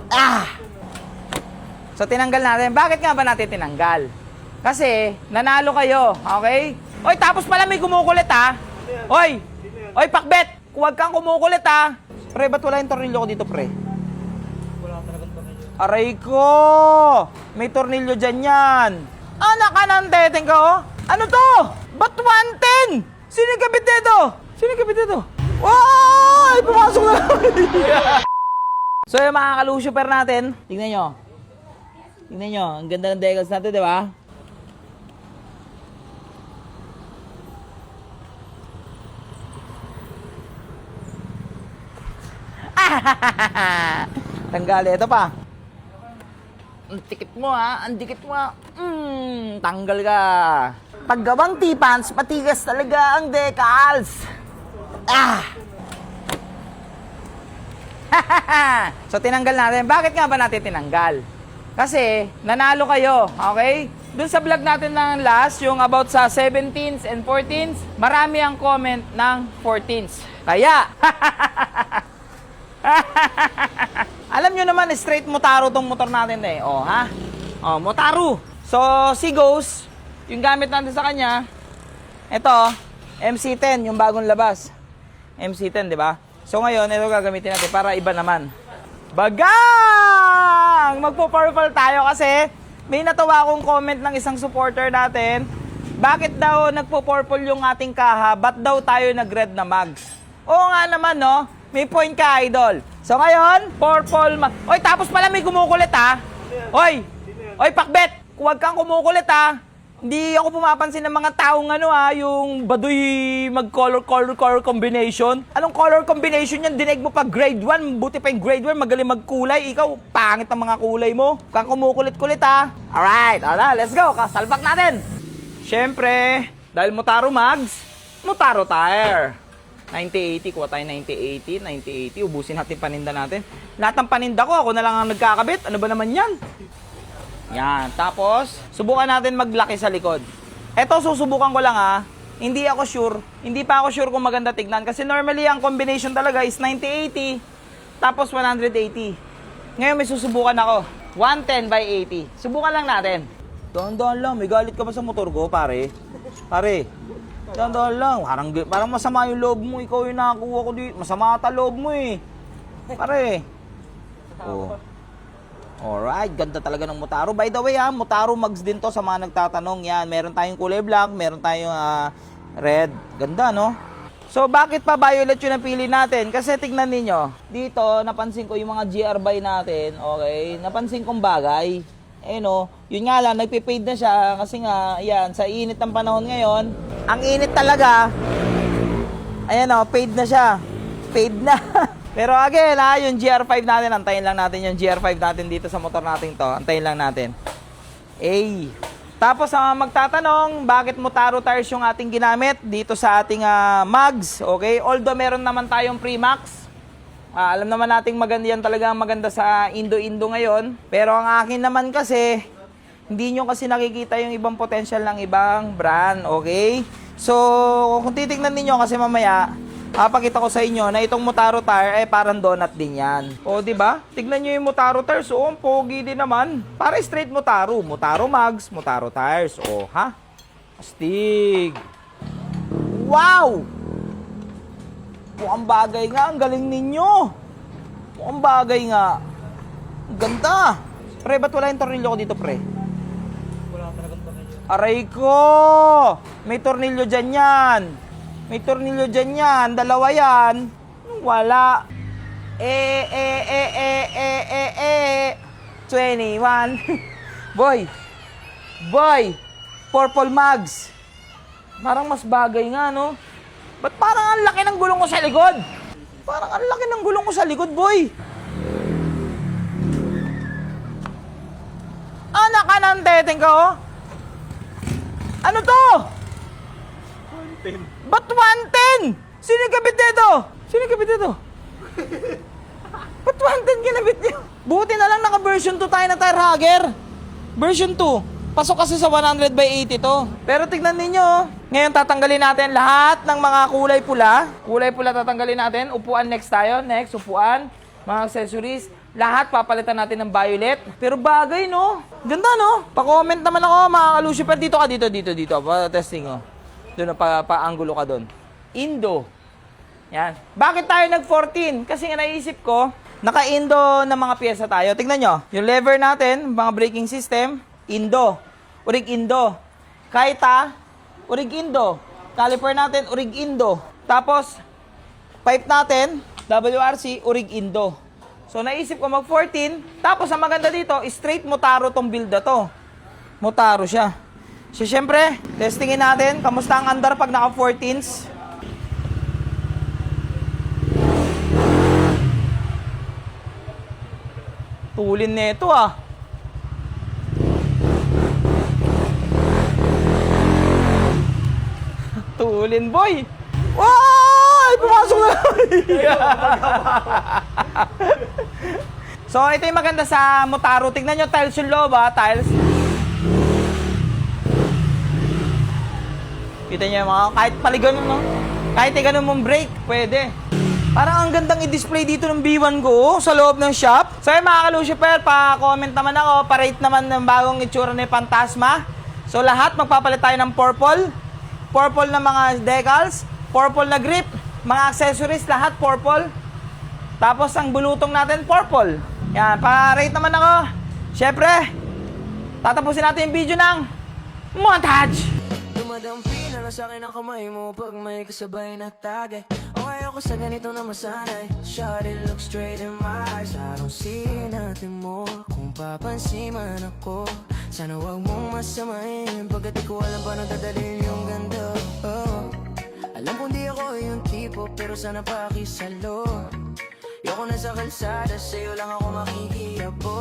Ah! So, tinanggal natin. Bakit nga ba natin tinanggal? Kasi, nanalo kayo. Okay? Oy, tapos pala may kumukulit, ha? Oy! Oy, pakbet! Huwag kang kumukulit, ha? Pre, ba't wala yung tornilyo ko dito, pre? Wala talagang tornilyo. Aray ko! May tornilyo dyan yan. Anak ka ng teteng ka, oh? Ano to? Ba't 110? Sino yung kabit dito? Sino yung kabit dito? Ay! Pumasok na lang! So yung mga kalusuper natin, tingnan nyo. Tingnan nyo, ang ganda ng decals natin, di ba? Tanggal, ito pa. Ang dikit mo, ha? Ang dikit mo, ha? Tanggal ka. Paggawang T-pants, matigas talaga ang decals. So, tinanggal natin. Bakit nga ba natin tinanggal? Kasi, nanalo kayo, okay? Doon sa vlog natin ng last, yung about sa 17s and 14s, marami ang comment ng 14s. Kaya, alam nyo naman, straight Motaro tong motor natin eh. O, ha? O, Motaro. So, si Ghost, yung gamit natin sa kanya, ito, MC10, yung bagong labas. MC10, di ba? So, ngayon, ito gagamitin natin para iba naman. Bagang! Magpo-purple tayo kasi may natawa akong comment ng isang supporter natin. Bakit daw nagpo-purple yung ating kaha? Ba't daw tayo nag-red na mags? Oo nga naman, no? May point ka, idol. So ngayon, purple mag... Oy, tapos pala may kumukulit, ha? Oy! Oy, pakbet! Huwag kang kumukulit, ha? Hindi ako pumapansin ng mga taong ano, ha? Yung baduy mag-color combination. Anong color combination yan? Dinig mo pa grade 1. Buti pa yung grade 1, magaling magkulay. Ikaw, pangit ang mga kulay mo. Huwag kang kumukulit-kulit, ha? Alright, let's go. Kasalbak natin. Siyempre, dahil Motaro mags, Motaro tire. 9080, kuha tayo 9080, ubusin natin paninda natin. Lahat ng paninda ko, ako na lang ang nagkakabit. Ano ba naman yan? Yan, tapos, subukan natin maglaki sa likod. Eto, susubukan ko lang, ha. Hindi pa ako sure kung maganda tignan. Kasi normally, ang combination talaga is 9080, tapos 180. Ngayon, may susubukan ako. 110 by 80. Subukan lang natin. Dahan-dahan lang, may galit ka ba sa motor ko, pare? Pare. Dahan-dahan lang. Parang masama yung loob mo. Ikaw yung nakakuha ko dito. Masama ata loob mo eh. Pare. Oh. Alright. Ganda talaga ng Motaro. By the way ha, Motaro mags din to sa mga nagtatanong. Yan. Meron tayong kulay black. Meron tayong red. Ganda no? So bakit pa violet yung napili natin? Kasi tignan ninyo. Dito napansin ko yung mga GR by natin. Okay. Napansin kong bagay. Eh no, yun nga lang, nagpe-fade na siya kasi nga, yan, sa init ng panahon ngayon, ang init talaga, ayan o, fade na siya. Fade na. Pero again, yung GR5 natin, antayin lang natin yung GR5 natin dito sa motor natin to. Antayin lang natin. Tapos, magtatanong, bakit Motaro tires yung ating ginamit dito sa ating mags, okay? Although meron naman tayong Premax. Alam naman nating maganda yan talaga, maganda sa Indo-Indo ngayon. Pero ang akin naman kasi, hindi nyo kasi nakikita yung ibang potential ng ibang brand, okay? So, kung titignan niyo kasi mamaya, papakita ko sa inyo na itong Motaro tire ay parang donut din yan. O, di ba? Tignan niyo yung Motaro tires, ang pogi din naman. Para straight Motaro, Motaro mags, Motaro tires. O, ha? Astig. Wow! Mukhang bagay nga, ang galing ninyo. Mukhang bagay nga. Ang ganda. Pre, ba't wala yung tornilyo ko dito, pre? Wala talagang tornilyo. Aray ko! May tornilyo dyan yan. May tornilyo dyan yan. Dalawa yan. Wala. 21. Boy! Purple mags. Parang mas bagay nga, no? Ba't parang ang laki ng gulong ko sa likod? Parang ang laki ng gulong ko sa likod, boy. Anak ka ng teteng ka, oh? Ano to? 110. Ba't 110? Sino yung kabit dito? Sino yung kabit dito? Ba't 110 kinabit niyo? Buti na lang naka-version 2 tayo na tire hugger. Version 2. Pasok kasi sa 100 by 80 to. Pero tignan ninyo, ngayon tatanggalin natin lahat ng mga kulay pula. Kulay pula tatanggalin natin. Upuan next tayo. Next, upuan. mga accessories, lahat papalitan natin ng violet. Pero bagay, no? Ganda, no? Pa-comment naman ako, mga ka-Lucifer. Dito ka, dito. Pa-testing, oh. Doon, pa-angulo ka doon. Indo. Yan. Bakit tayo nag-14? Kasi nga naisip ko, naka-Indo na mga pyesa tayo. Tignan nyo, yung lever natin, mga braking system, Indo. Urig Indo. Kaita, urig Indo. Caliper natin, urig Indo. Tapos, pipe natin, WRC, urig Indo. So, naisip ko mag-14. Tapos, ang maganda dito, straight Motaro tong build na to. Motaro siya. So, syempre, testingin natin. Kamusta ang andar pag naka-14s? Tulin nito, ah. Tulin, boy. Ay, pumasok na. So, ito yung maganda sa Motaro. Tignan nyo, tiles yung loob, ha? Tiles. Kita nyo mga, kahit paliganon, no? Kahit ganun mong brake, pwede. Parang ang gandang i-display dito ng B1 ko, sa loob ng shop. So, mga ka-Lucifer, pa-comment naman ako, pa-rate naman ng bagong itsura ni Fantasma. So, lahat magpapalit tayo ng purple. Purple na mga decals, purple na grip, mga accessories, lahat purple. Tapos ang bulutong natin, purple. Yan, pa-rate naman ako. Siyempre, tatapusin natin yung video ng montage. Dumadampi na sa akin ang kamay mo pag may kasabay na tagay. Okay ako sa ganito na masanay. Shawty, look straight in my eyes. I don't see nothing more. Kung papansin man ako, sana wag mong masamain. Pagkat di ko alam paano dadalhin yung ganda. Oh. Alam kong di ako yung tipo, pero sana pakisalo. Yoko na sa kalsada, sa'yo lang ako makikiapo.